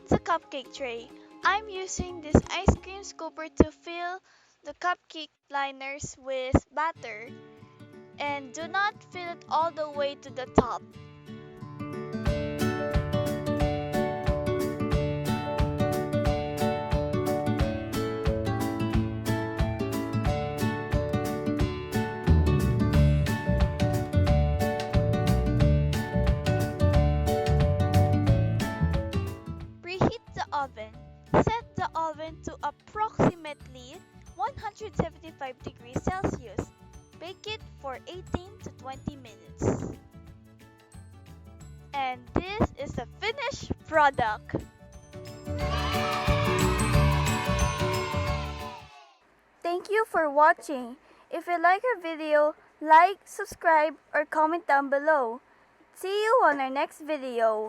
It's a cupcake tray. I'm using this ice cream scooper to fill the cupcake liners with batter, and do not fill it all the way to the top. Preheat the oven. Set the oven to approximately 175 degrees Celsius. Bake it for 18 to 20 minutes. And this is the finished product. Thank you for watching. If you like our video, like, subscribe, or comment down below. See you on our next video.